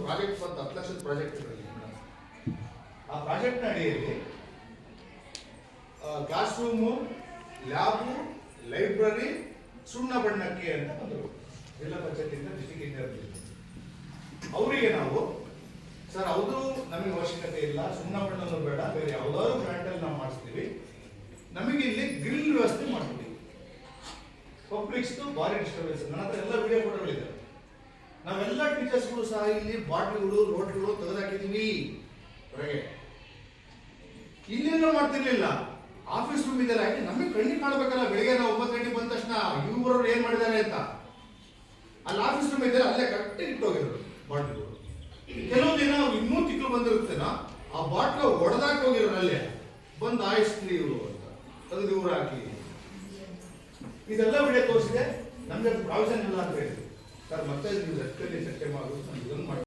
Project ಬಂತು, 10 ಲಕ್ಷದ project ಇರಲಿ. ಆ ಪ್ರಾಜೆಕ್ಟ್ನ ಅಡಿಯಲ್ಲಿ ಕ್ಲಾಸ್ ರೂಮು, ಲ್ಯಾಬು, ಲೈಬ್ರರಿ ಸುಣ್ಣ ಬಣ್ಣಕ್ಕೆ ಅಂತ ಬಂದರು ಜಿಲ್ಲಾ ಪಂಚಾಯತಿಯಿಂದ ಡಿಸ್ಟ್ರಿಕ್ಟ್ ಇಂಜಿನಿಯರ್. ಅವರಿಗೆ ನಾವು ಸರ್ ಹೌದು ನಮಗೆ ಅವಶ್ಯಕತೆ ಇಲ್ಲ, ಸುಣ್ಣ ಬಣ್ಣನೂ ಬೇಡ, ಬೇರೆ ಯಾವುದಾದ್ರು ಬ್ರ್ಯಾಂಡಲ್ಲಿ ನಾವು ಮಾಡಿಸ್ತೀವಿ, ನಮಗೆ ಇಲ್ಲಿ ಗ್ರಿಲ್ ವ್ಯವಸ್ಥೆ ಮಾಡ್ತೀವಿ. ಪಬ್ಲಿಕ್ಸ್ದು ಭಾರಿ ಡಿಸ್ಟರ್ಬೆನ್ಸ್. ನನ್ನ ಹತ್ರ ಎಲ್ಲ ವಿಡಿಯೋ ಫೋಟೋಗಳಿದೆ. ನಾವೆಲ್ಲ ಟೀಚರ್ಸ್ಗಳು ಸಹ ಇಲ್ಲಿ ಬಾಟ್ಲಿಗಳು, ರೋಟ್ಗಳು ತೆಗೆದಾಕಿದ್ವಿ ಹೊರಗೆ. ಇಲ್ಲೇನೋ ಮಾಡ್ತಿರ್ಲಿಲ್ಲ. ಆಫೀಸ್ ರೂಮ್ ಇದೆಲ್ಲ ಆಯ್ತು, ನಮಗೆ ಕಣ್ಣಿಗೆ ಕಾಣಬೇಕಲ್ಲ. ಬೆಳಿಗ್ಗೆ ನಾವು 9 ಗಂಟೆಗೆ ಬಂದ ತಕ್ಷಣ ಇವರು ಏನ್ ಮಾಡಿದ್ದಾರೆ ಅಂತ. ಅಲ್ಲಿ ಆಫೀಸ್ ರೂಮ್ ಇದೆಯಲ್ಲ, ಅಲ್ಲೇ ಕರೆಕ್ಟಾಗಿ ಇಟ್ಟೋಗಿರೋದು ಬಾಟ್ಲಿಗಳು. ಕೆಲವು ದಿನ ಇನ್ನೂ ತಿಕ್ಕಲು ಬಂದಿರುತ್ತೇನೋ, ಆ ಬಾಟ್ಲು ಒಡೆದಾಕಿ ಹೋಗಿರೋರು ಅಲ್ಲೇ ಬಂದು ಆಯಿಸ್ಲಿ ಇವರು ಅಂತ ತೆಗೆದು ಇವ್ರು ಹಾಕಿ. ಇದೆಲ್ಲ ವಿಡಿಯೋ ತೋರಿಸಿದೆ. ನಮ್ಗೆ ಪ್ರಾವಿಷನ್ ಇಲ್ಲ ಅಂತ ಹೇಳಿದ್ರು. ಸರ್ ಮತ್ತೆ ನೀವು ಚರ್ಚೆ ಮಾಡೋದು ಇದನ್ನು ಮಾಡಿ